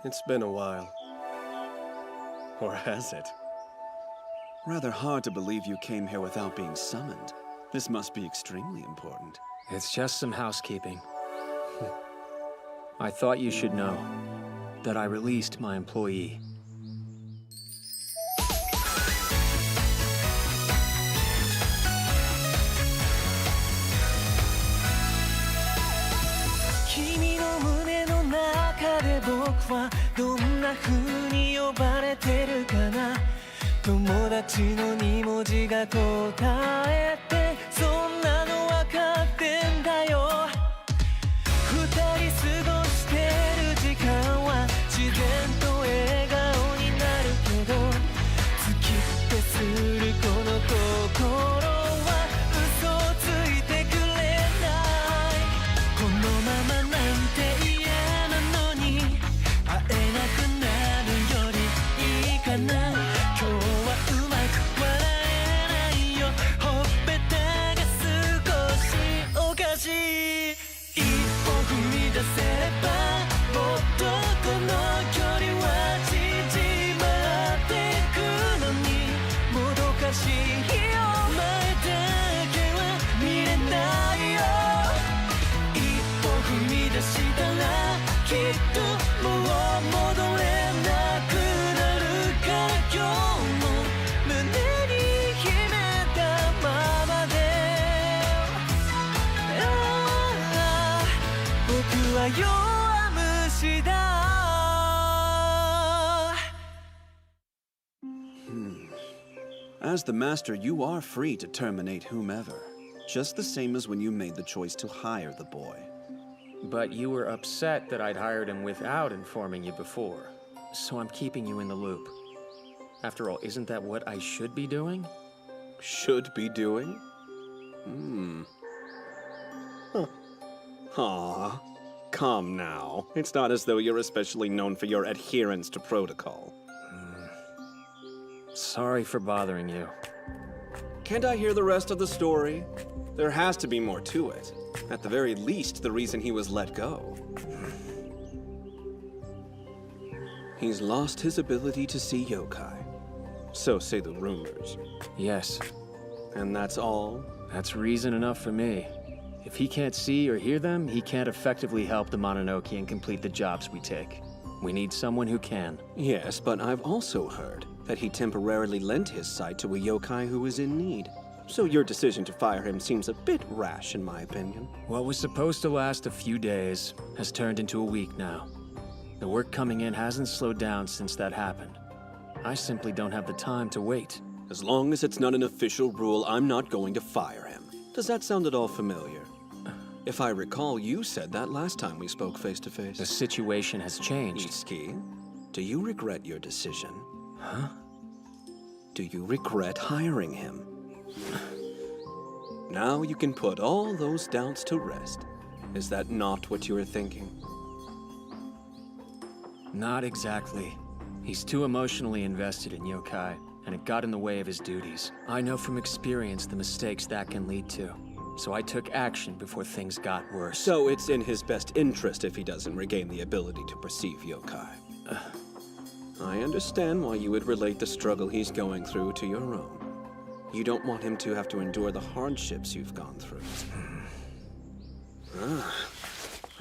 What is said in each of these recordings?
It's been a while. Or has it? Rather hard to believe you came here without being summoned. This must be extremely important. It's just some housekeeping. I thought you should know that I released my employee. As the master, you are free to terminate whomever, just the same as when you made the choice to hire the boy. But you were upset that I'd hired him without informing you before. So I'm keeping you in the loop. After all, isn't that what I should be doing? Should be doing? Huh. Aw. Calm now. It's not as though you're especially known for your adherence to protocol. Sorry for bothering you. Can't I hear the rest of the story? There has to be more to it. At the very least, the reason he was let go. He's lost his ability to see yokai. So say the rumors. Yes. And that's all? That's reason enough for me. If he can't see or hear them, he can't effectively help the Mononokean complete the jobs we take. We need someone who can. Yes, but I've also heard that he temporarily lent his sight to a yokai who was in need. So your decision to fire him seems a bit rash, in my opinion. What was supposed to last a few days has turned into a week now. The work coming in hasn't slowed down since that happened. I simply don't have the time to wait. As long as it's not an official rule, I'm not going to fire him. Does that sound at all familiar? If I recall, you said that last time we spoke face to face. The situation has changed. Itsuki, do you regret your decision? Huh? Do you regret hiring him? Now you can put all those doubts to rest. Is that not what you were thinking? Not exactly. He's too emotionally invested in yokai, and it got in the way of his duties. I know from experience the mistakes that can lead to. So I took action before things got worse. So it's in his best interest if he doesn't regain the ability to perceive yokai. I understand why you would relate the struggle he's going through to your own. You don't want him to have to endure the hardships you've gone through.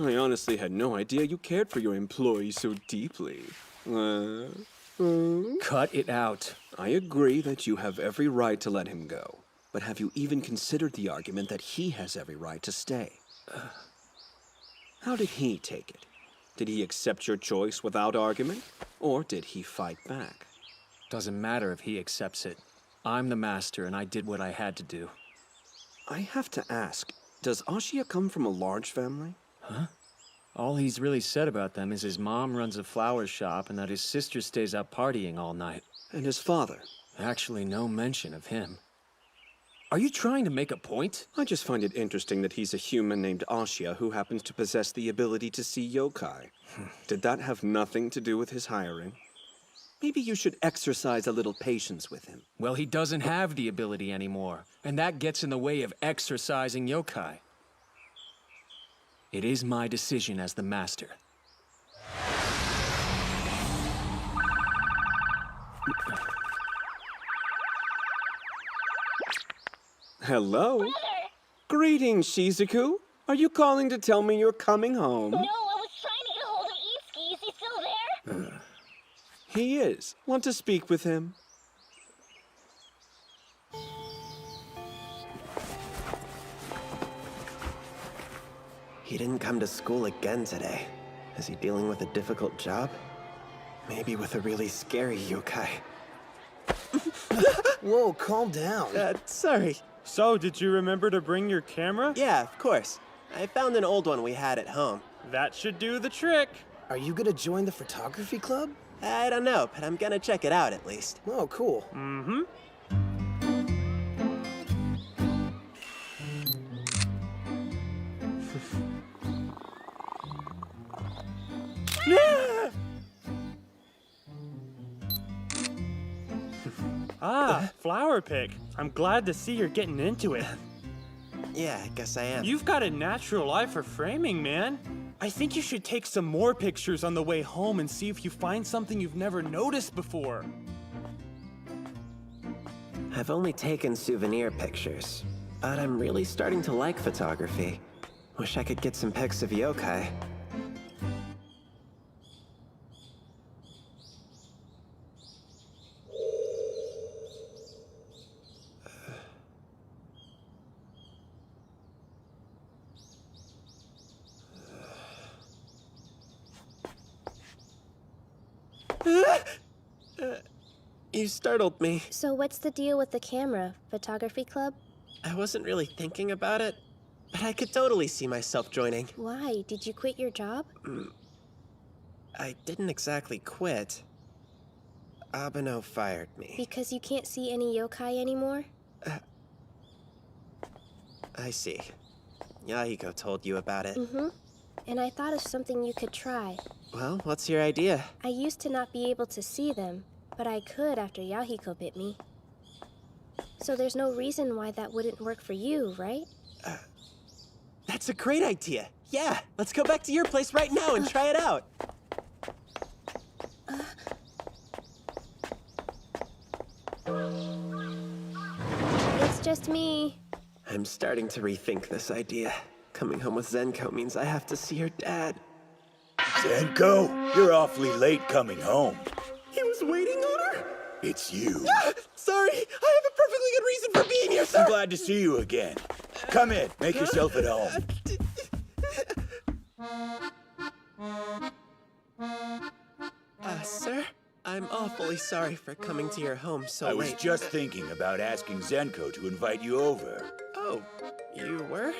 I honestly had no idea you cared for your employee so deeply. Cut it out. I agree that you have every right to let him go. But have you even considered the argument that he has every right to stay? How did he take it? Did he accept your choice without argument? Or did he fight back? Doesn't matter if he accepts it. I'm the master, and I did what I had to do. I have to ask, does Ashia come from a large family? Huh? All he's really said about them is his mom runs a flower shop and that his sister stays out partying all night. And his father? Actually, no mention of him. Are you trying to make a point? I just find it interesting that he's a human named Ashia who happens to possess the ability to see yokai. Did that have nothing to do with his hiring? Maybe you should exercise a little patience with him. Well, he doesn't have the ability anymore, and that gets in the way of exercising yokai. It is my decision as the master. Hello? Brother! Greetings, Shizuku. Are you calling to tell me you're coming home? No, I was trying to get a hold of Itsuki. Is he still there? He is. Want to speak with him? He didn't come to school again today. Is he dealing with a difficult job? Maybe with a really scary yokai. Whoa, calm down. Sorry. So, did you remember to bring your camera? Yeah, of course. I found an old one we had at home. That should do the trick. Are you gonna join the photography club? I don't know, but I'm gonna check it out at least. Oh, cool. Mm-hmm. Ah, flower pick. I'm glad to see you're getting into it. Yeah, I guess I am. You've got a natural eye for framing, man. I think you should take some more pictures on the way home and see if you find something you've never noticed before. I've only taken souvenir pictures, but I'm really starting to like photography. Wish I could get some pics of yokai. You startled me. So what's the deal with the camera? Photography club? I wasn't really thinking about it, but I could totally see myself joining. Why? Did you quit your job? I didn't exactly quit. Abeno fired me. Because you can't see any yokai anymore? I see. Yahiko told you about it. Mm-hmm. And I thought of something you could try. Well, what's your idea? I used to not be able to see them, but I could after Yahiko bit me. So there's no reason why that wouldn't work for you, right? That's a great idea. Yeah, let's go back to your place right now and try it out. It's just me. I'm starting to rethink this idea. Coming home with Zenko means I have to see her dad. Zenko, you're awfully late coming home. He was waiting on her? It's you. Sorry, I have a perfectly good reason for being here, sir. I'm glad to see you again. Come in, make yourself at home. Sir, I'm awfully sorry for coming to your home so I late. was just thinking about asking Zenko to invite you over. Oh, you were?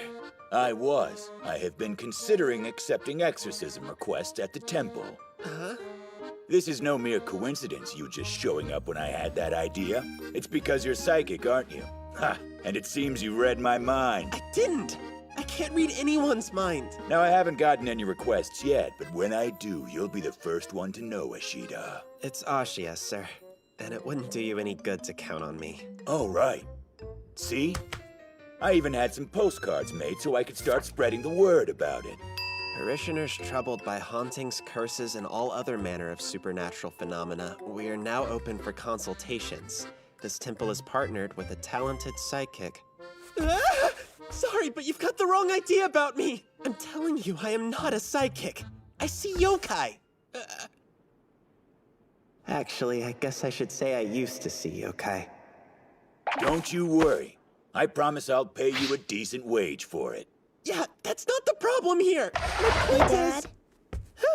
I was. I have been considering accepting exorcism requests at the temple. Uh-huh. This is no mere coincidence, you just showing up when I had that idea. It's because you're psychic, aren't you? Ha! And it seems you read my mind. I didn't. I can't read anyone's mind. Now, I haven't gotten any requests yet, but when I do, you'll be the first one to know, Ashida. It's Ashia, sir. And it wouldn't do you any good to count on me. Oh, right. See? I even had some postcards made so I could start spreading the word about it. Parishioners troubled by hauntings, curses, and all other manner of supernatural phenomena, we are now open for consultations. This temple is partnered with a talented psychic. Sorry, but you've got the wrong idea about me! I'm telling you, I am not a psychic. I see yokai. Actually, I guess I should say I used to see yokai. Don't you worry. I promise I'll pay you a decent wage for it. Yeah, that's not the problem here. My Hey, point Dad.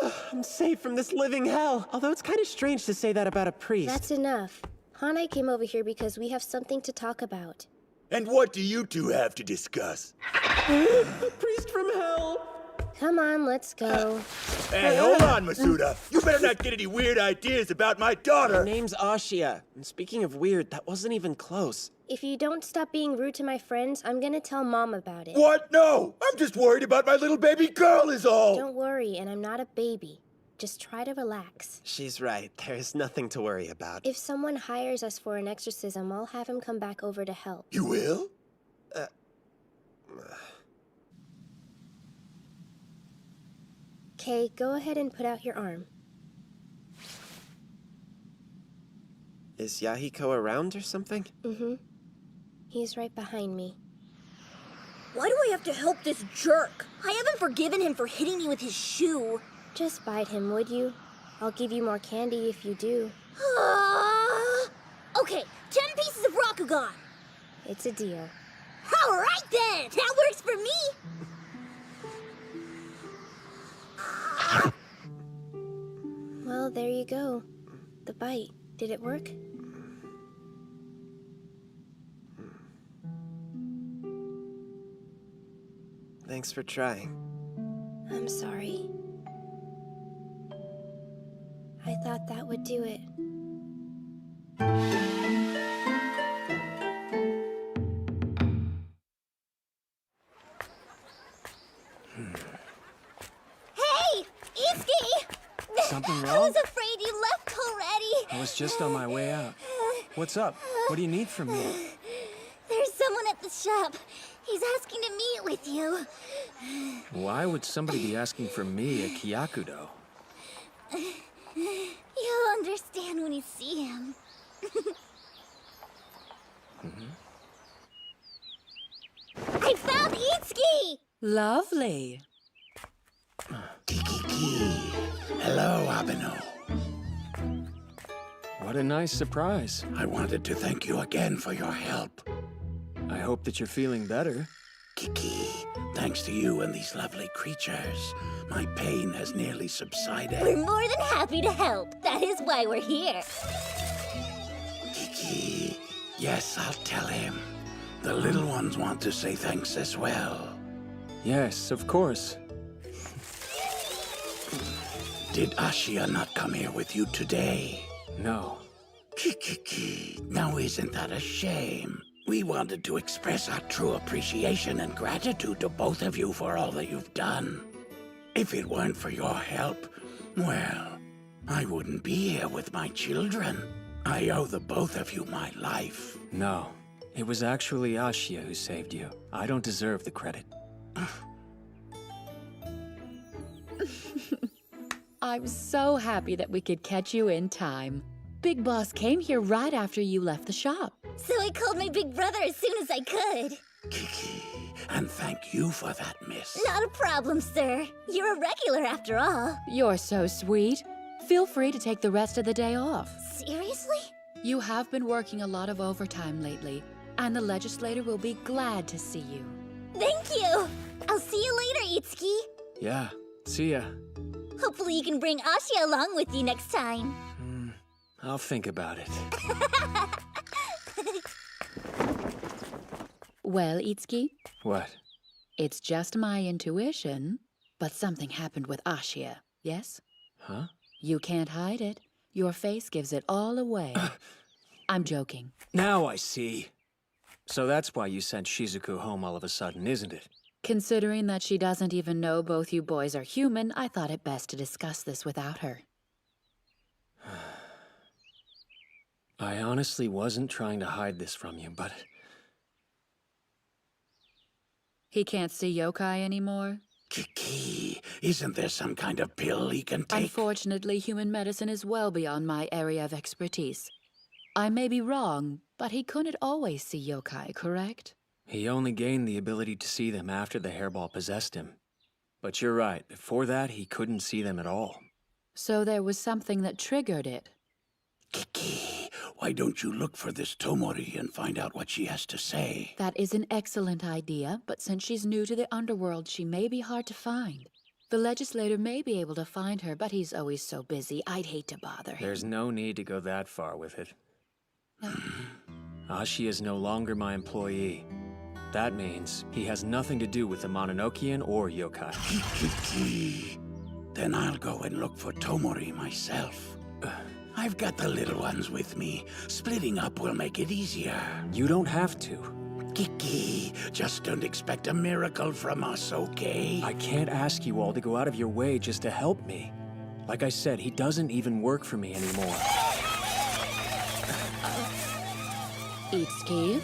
is, I'm safe from this living hell. Although it's kind of strange to say that about a priest. That's enough. Hanai came over here because we have something to talk about. And what do you two have to discuss? A priest from hell. Come on, let's go. Hey, hold on, Masuda. You better not get any weird ideas about my Her daughter. name's Ashia. And speaking of weird, that wasn't even close. If you don't stop being rude to my friends, I'm gonna tell Mom about it. What? No! I'm just worried about my little baby girl is all. Don't worry, and I'm not a baby. Just try to relax. She's right. There's nothing to worry about. If someone hires us for an exorcism, I'll have him come back over to help. You will? Okay, go ahead and put out your arm. Is Yahiko around or something? Mm-hmm. He's right behind me. Why do I have to help this jerk? I haven't forgiven him for hitting me with his shoe. Just bite him, would you? I'll give you more candy if you do. Okay, 10 pieces of Rakugan. It's a deal. All right then, that works for me. Well, there you go. The bite. Did it work? Thanks for trying. I'm sorry. I thought that would do it. Hey, Itsuki! Something I wrong? was afraid you left already. I was just on my way out. What's up? What do you need from me? There's someone at the shop. He's asking to meet with you. Why would somebody be asking for me at Kyakudo? You'll understand when you see him. I found Itsuki! Lovely. Hello, Abeno. What a nice surprise. I wanted to thank you again for your help. I hope that you're feeling better. Kiki, thanks to you and these lovely creatures, my pain has nearly subsided. We're more than happy to help. That is why we're here. Kiki, yes, I'll tell him. The little ones want to say thanks as well. Yes, of course. Did Ashia not come here with you today? No. Kiki, now isn't that a shame? We wanted to express our true appreciation and gratitude to both of you for all that you've done. If it weren't for your help, well, I wouldn't be here with my children. I owe the both of you my life. No. It was actually Ashia who saved you. I don't deserve the credit. I'm so happy that we could catch you in time. Big Boss came here right after you left the shop. So I called my big brother as soon as I could. Kiki, and thank you for that, miss. Not a problem, sir. You're a regular after all. You're so sweet. Feel free to take the rest of the day off. Seriously? You have been working a lot of overtime lately, and the legislator will be glad to see you. Thank you. I'll see you later, Itsuki. Yeah, see ya. Hopefully you can bring Ashia along with you next time. I'll think about it. Well, Itsuki, What? it's just my intuition, but something happened with Ashia, yes? Huh? You can't hide it. Your face gives it all away. I'm joking. Now I see. So that's why you sent Shizuku home all of a sudden, isn't it? Considering that she doesn't even know both you boys are human, I thought it best to discuss this without her. I honestly wasn't trying to hide this from you, but He can't see yokai anymore? Kiki, isn't there some kind of pill he can take? Unfortunately, human medicine is well beyond my area of expertise. I may be wrong, but he couldn't always see yokai, correct? he only gained the ability to see them after the hairball possessed him. But you're right, before that, he couldn't see them at all. So there was something that triggered it. Kiki, why don't you look for this Tomori and find out what she has to say? That is an excellent idea, but since she's new to the underworld, she may be hard to find. The legislator may be able to find her, but he's always so busy, I'd hate to bother him. There's no need to go that far with it. Ashi is no longer my employee. That means he has nothing to do with the Mononokean or yokai. Kiki, then I'll go and look for Tomori myself. I've got the little ones with me. Splitting up will make it easier. You don't have to. Kiki, just don't expect a miracle from us, okay? I can't ask you all to go out of your way just to help me. Like I said, he doesn't even work for me anymore. Itsuki,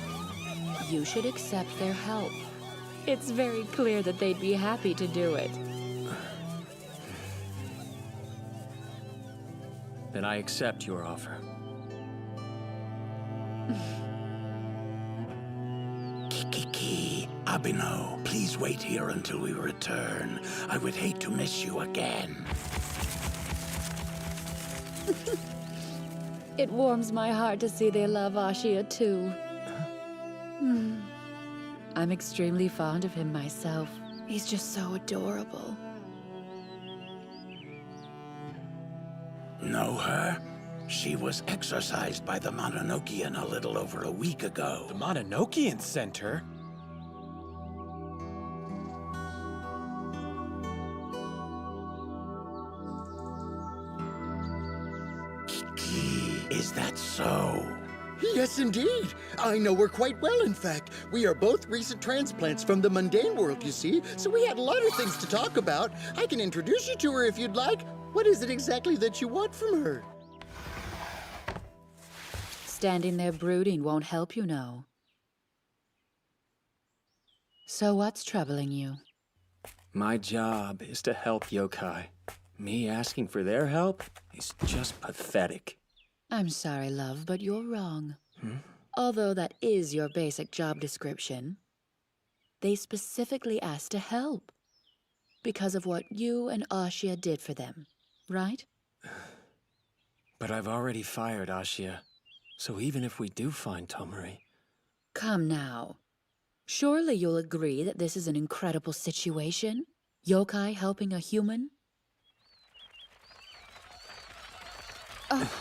you should accept their help. It's very clear that they'd be happy to do it. Then I accept your offer. Abino, please wait here until we return. I would hate to miss you again. It warms my heart to see they love Ashia too. I'm extremely fond of him myself. He's just so adorable. Know her? She was exorcised by the Mononokean a little over a week ago. The Mononokean Center? Kiki, is that so? Yes, indeed. I know her quite well, in fact. We are both recent transplants from the mundane world, you see, so we had a lot of things to talk about. I can introduce you to her if you'd like. What is it exactly that you want from her? Standing there brooding won't help, you know. So what's troubling you? My job is to help yokai. Me asking for their help is just pathetic. I'm sorry, love, but you're wrong. Although that is your basic job description, they specifically asked to help because of what you and Ashia did for them, right? But I've already fired Ashia, so even if we do find Tomori... Come now. Surely you'll agree that this is an incredible situation? Yokai helping a human? Oh.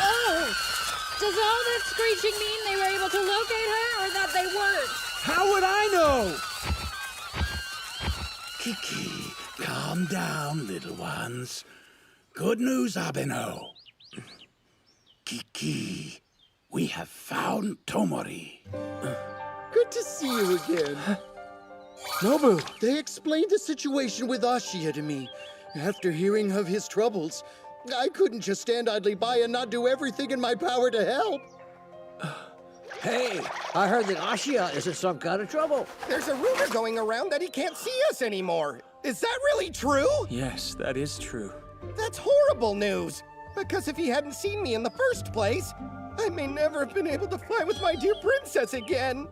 Oh! Does all that screeching mean they were able to locate her, or that they weren't? How would I know? Kiki, calm down, little ones. Good news, Abino. Kiki, we have found Tomori. Good to see you again. Nobu! They explained the situation with Ashia to me. After hearing of his troubles, I couldn't just stand idly by and not do everything in my power to help. Hey, I heard that Ashia is in some kind of trouble. There's a rumor going around that he can't see us anymore. Is that really true? Yes, that is true. That's horrible news. Because if he hadn't seen me in the first place, I may never have been able to fly with my dear princess again.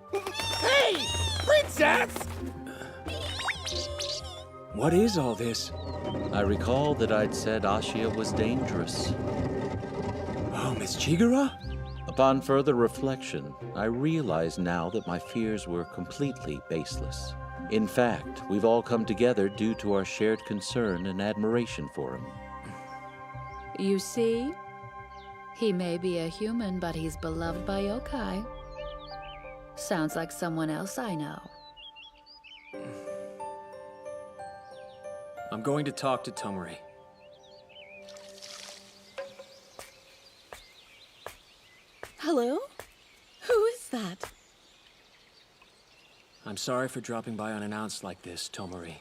Hey! Princess! What is all this? I recall that I'd said Ashia was dangerous. Oh, Miss Chigura? Upon further reflection, I realize now that my fears were completely baseless. In fact, we've all come together due to our shared concern and admiration for him. You see? He may be a human, but he's beloved by yokai. Sounds like someone else I know. I'm going to talk to Tomori. Hello? Who is that? I'm sorry for dropping by unannounced like this, Tomori.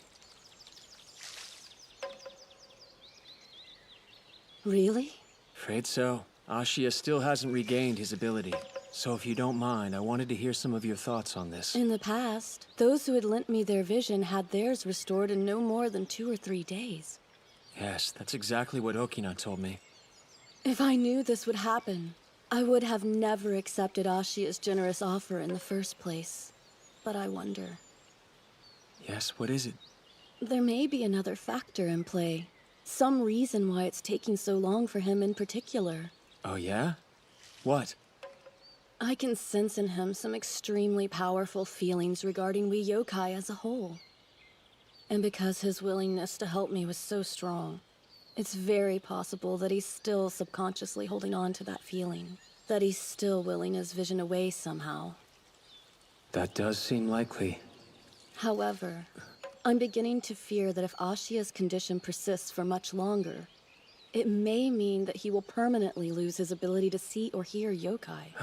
Really? Afraid so. Ashia still hasn't regained his ability. So if you don't mind, I wanted to hear some of your thoughts on this. In the past, those who had lent me their vision had theirs restored in no more than 2 or 3 days. Yes, that's exactly what Okina told me. If I knew this would happen, I would have never accepted Ashia's generous offer in the first place. But I wonder. Yes, what is it? There may be another factor in play. Some reason why it's taking so long for him in particular. Oh yeah? What? I can sense in him some extremely powerful feelings regarding we yokai as a whole. And because his willingness to help me was so strong, it's very possible that he's still subconsciously holding on to that feeling. That he's still willing his vision away somehow. That does seem likely. However, I'm beginning to fear that if Ashia's condition persists for much longer, it may mean that he will permanently lose his ability to see or hear yokai.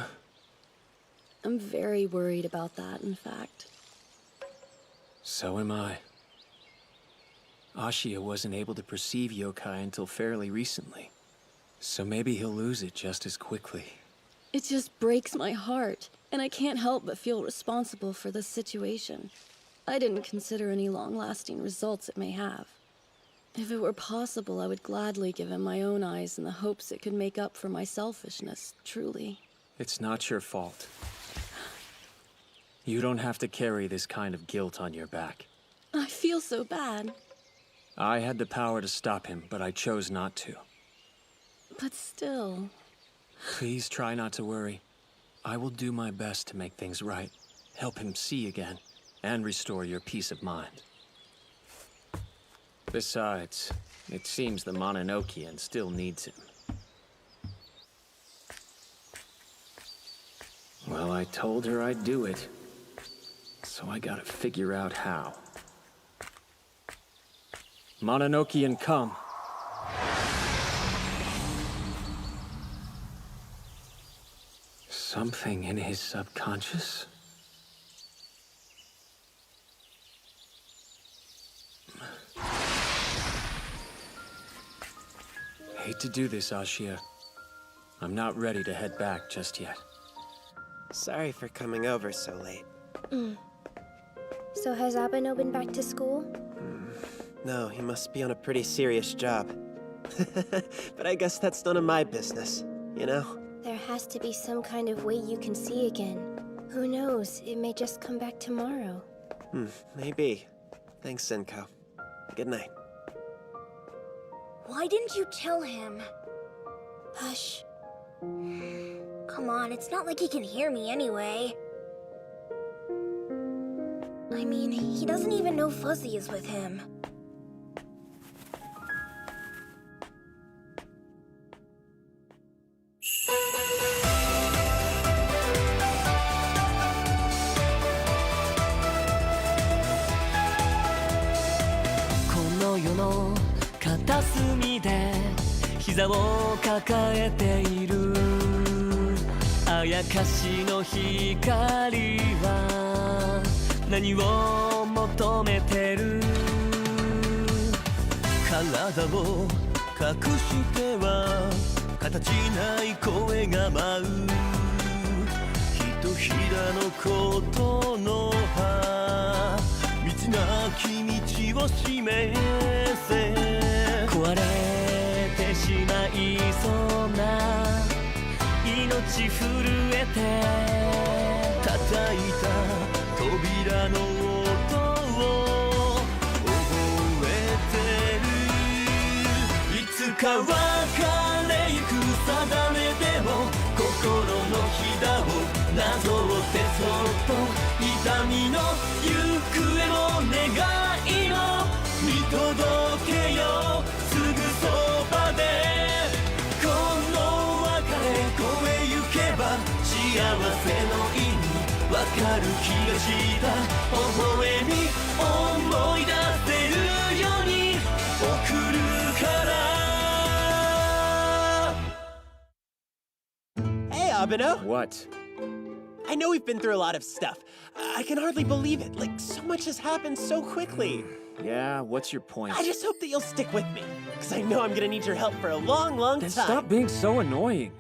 I'm very worried about that, in fact. So am I. Ashia wasn't able to perceive yokai until fairly recently. So maybe he'll lose it just as quickly. It just breaks my heart, and I can't help but feel responsible for this situation. I didn't consider any long-lasting results it may have. If it were possible, I would gladly give him my own eyes in the hopes it could make up for my selfishness, truly. It's not your fault. You don't have to carry this kind of guilt on your back. I feel so bad. I had the power to stop him, but I chose not to. But still... Please try not to worry. I will do my best to make things right, help him see again, and restore your peace of mind. Besides, it seems the Mononokean still needs him. Well, I told her I'd do it, so I gotta figure out how. Mononokean, come. Something in his subconscious? Hate to do this, Ashia. I'm not ready to head back just yet. Sorry for coming over so late. So has Abeno been back to school? No, he must be on a pretty serious job. But I guess that's none of my business, you know? There has to be some kind of way you can see again. Who knows, it may just come back tomorrow. Maybe. Thanks, Senko. Good night. Why didn't you tell him? Hush. Come on, it's not like he can hear me anyway. I mean, he doesn't even know Fuzzy is with him. Hey, Abeno! What? I know we've been through a lot of stuff. I can hardly believe it. Like, so much has happened so quickly. Yeah, what's your point? I just hope that you'll stick with me, because I know I'm gonna need your help for a long, long Then time. stop being so annoying.